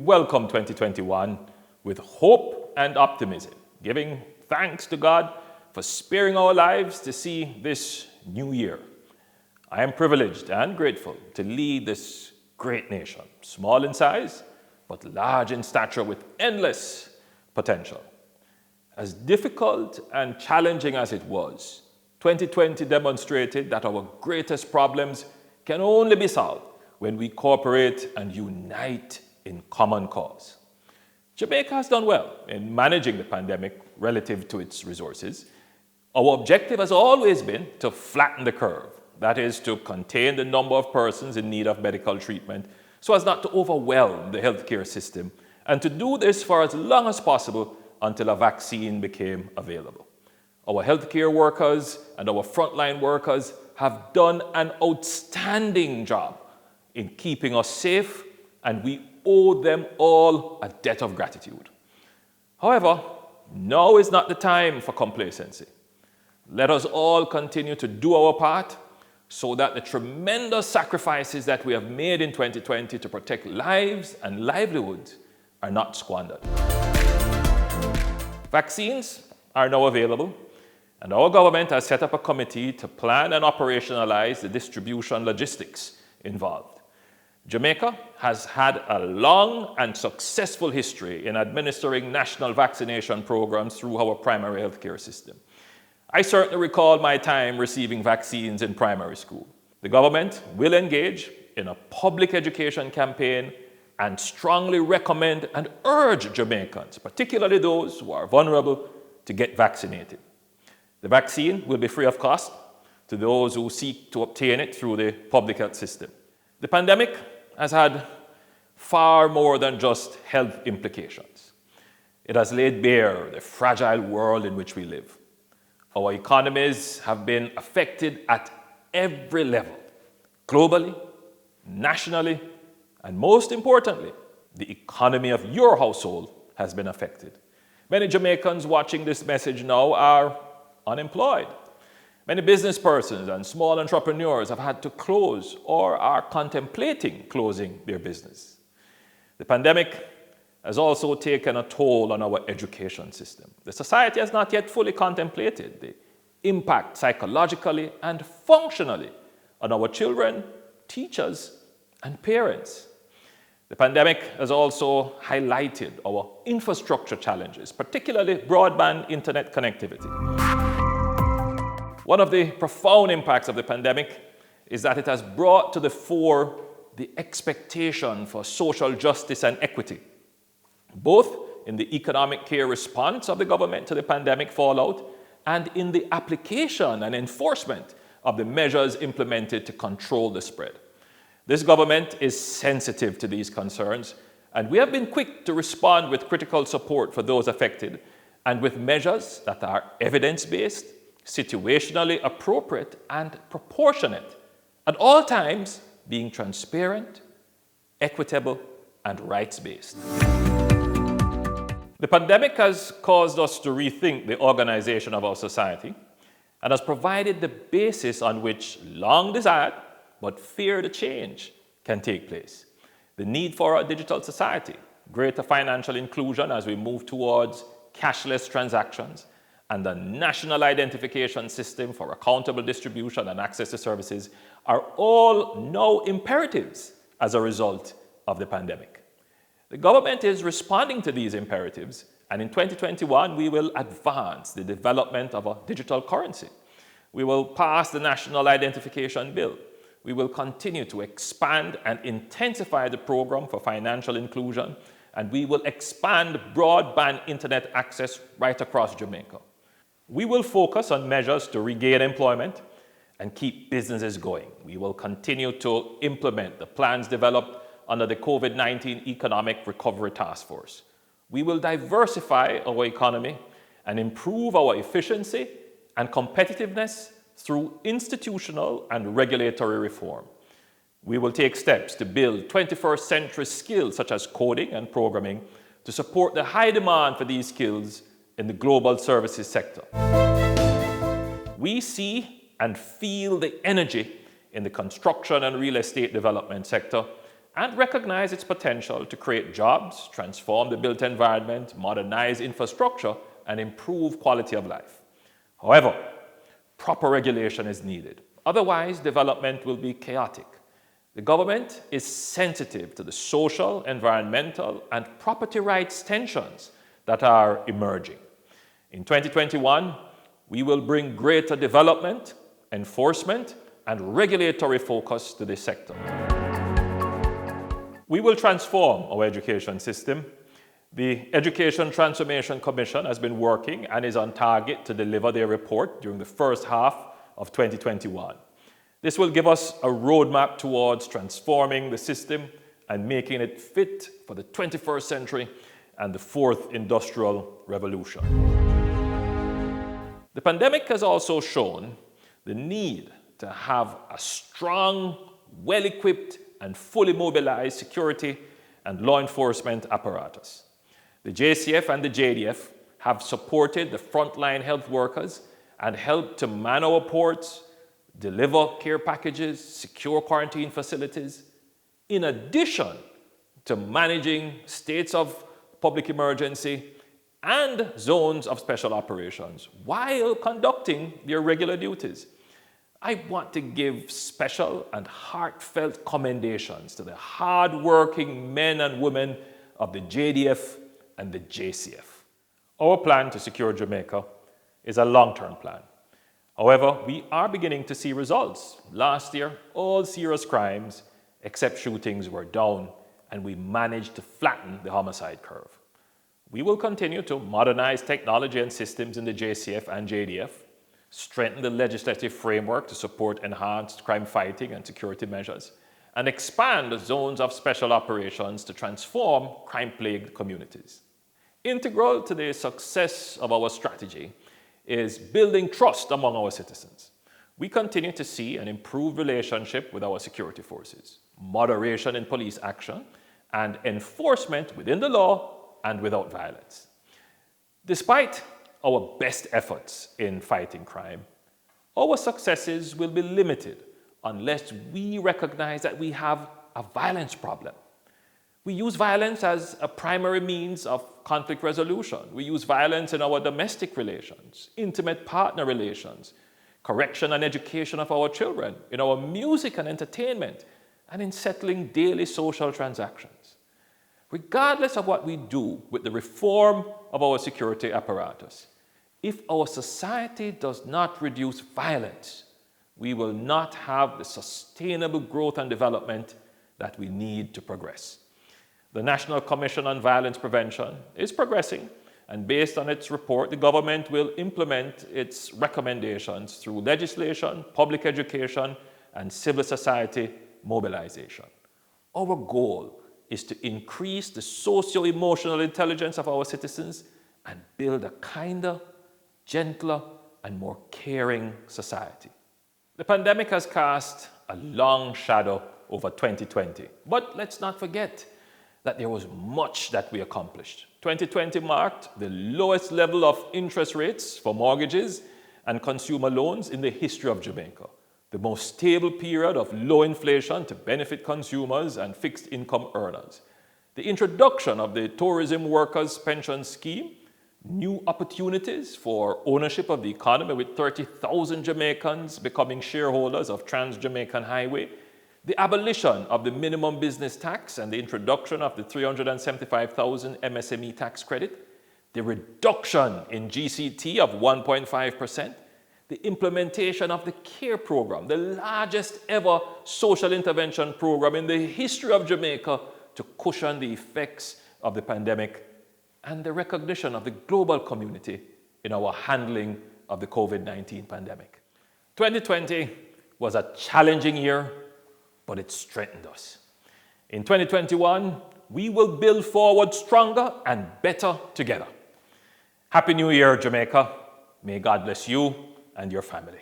welcome 2021 with hope and optimism, giving thanks to God for sparing our lives to see this new year. I am privileged and grateful to lead this great nation, small in size, but large in stature with endless potential. As difficult and challenging as it was, 2020 demonstrated that our greatest problems can only be solved when we cooperate and unite in common cause. Jamaica has done well in managing the pandemic relative to its resources. Our objective has always been to flatten the curve, that is, to contain the number of persons in need of medical treatment so as not to overwhelm the healthcare system, and to do this for as long as possible until a vaccine became available. Our healthcare workers and our frontline workers have done an outstanding job in keeping us safe, and we owe them all a debt of gratitude. However, now is not the time for complacency. Let us all continue to do our part so that the tremendous sacrifices that we have made in 2020 to protect lives and livelihoods are not squandered. Vaccines are now available, and our government has set up a committee to plan and operationalize the distribution logistics involved. Jamaica has had a long and successful history in administering national vaccination programs through our primary healthcare system. I certainly recall my time receiving vaccines in primary school. The government will engage in a public education campaign and strongly recommend and urge Jamaicans, particularly those who are vulnerable, to get vaccinated. The vaccine will be free of cost to those who seek to obtain it through the public health system. The pandemic has had far more than just health implications. It has laid bare the fragile world in which we live. Our economies have been affected at every level, globally, nationally, and most importantly, the economy of your household has been affected. Many Jamaicans watching this message now are unemployed. Many business persons and small entrepreneurs have had to close or are contemplating closing their business. The pandemic has also taken a toll on our education system. The society has not yet fully contemplated the impact psychologically and functionally on our children, teachers, and parents. The pandemic has also highlighted our infrastructure challenges, particularly broadband internet connectivity. One of the profound impacts of the pandemic is that it has brought to the fore the expectation for social justice and equity, both in the economic care response of the government to the pandemic fallout and in the application and enforcement of the measures implemented to control the spread. This government is sensitive to these concerns, and we have been quick to respond with critical support for those affected and with measures that are evidence-based, situationally appropriate, and proportionate, at all times being transparent, equitable, and rights-based. The pandemic has caused us to rethink the organization of our society and has provided the basis on which long-desired but feared change can take place. The need for a digital society, greater financial inclusion as we move towards cashless transactions, and the national identification system for accountable distribution and access to services are all now imperatives as a result of the pandemic. The government is responding to these imperatives, and in 2021 we will advance the development of a digital currency. We will pass the National Identification Bill. We will continue to expand and intensify the program for financial inclusion, and we will expand broadband internet access right across Jamaica. We will focus on measures to regain employment and keep businesses going. We will continue to implement the plans developed under the COVID-19 Economic Recovery Task Force. We will diversify our economy and improve our efficiency and competitiveness through institutional and regulatory reform. We will take steps to build 21st century skills such as coding and programming to support the high demand for these skills in the global services sector. We see and feel the energy in the construction and real estate development sector, and recognize its potential to create jobs, transform the built environment, modernize infrastructure, and improve quality of life. However, proper regulation is needed. Otherwise, development will be chaotic. The government is sensitive to the social, environmental, and property rights tensions that are emerging. In 2021, we will bring greater development, enforcement, and regulatory focus to this sector. We will transform our education system. The Education Transformation Commission has been working and is on target to deliver their report during the first half of 2021. This will give us a roadmap towards transforming the system and making it fit for the 21st century and the fourth industrial revolution. The pandemic has also shown the need to have a strong, well-equipped, and fully mobilized security and law enforcement apparatus. The JCF and the JDF have supported the frontline health workers and helped to man our ports, deliver care packages, secure quarantine facilities, in addition to managing states of public emergency and zones of special operations while conducting their regular duties. I want to give special and heartfelt commendations to the hard-working men and women of the JDF and the JCF. Our plan to secure Jamaica is a long-term plan. However, we are beginning to see results. Last year, all serious crimes except shootings were down, and we managed to flatten the homicide curve. We will continue to modernize technology and systems in the JCF and JDF, strengthen the legislative framework to support enhanced crime fighting and security measures, and expand the zones of special operations to transform crime-plagued communities. Integral to the success of our strategy is building trust among our citizens. We continue to see an improved relationship with our security forces, moderation in police action, and enforcement within the law and without violence. Despite our best efforts in fighting crime, our successes will be limited unless we recognize that we have a violence problem. We use violence as a primary means of conflict resolution. We use violence in our domestic relations, intimate partner relations, correction and education of our children, in our music and entertainment, and in settling daily social transactions. Regardless of what we do with the reform of our security apparatus, if our society does not reduce violence, we will not have the sustainable growth and development that we need to progress. The National Commission on Violence Prevention is progressing, and based on its report, the government will implement its recommendations through legislation, public education, and civil society mobilization. Our goal is to increase the socio-emotional intelligence of our citizens and build a kinder, gentler, and more caring society. The pandemic has cast a long shadow over 2020, but let's not forget that there was much that we accomplished. 2020 marked the lowest level of interest rates for mortgages and consumer loans in the history of Jamaica, the most stable period of low inflation to benefit consumers and fixed income earners, the introduction of the Tourism Workers Pension Scheme, new opportunities for ownership of the economy with 30,000 Jamaicans becoming shareholders of Trans-Jamaican Highway, the abolition of the minimum business tax and the introduction of the 375,000 MSME tax credit, the reduction in GCT of 1.5%, the implementation of the CARE program, the largest ever social intervention program in the history of Jamaica to cushion the effects of the pandemic, and the recognition of the global community in our handling of the COVID-19 pandemic. 2020 was a challenging year, but it strengthened us. In 2021, we will build forward stronger and better together. Happy New Year, Jamaica. May God bless you and your family.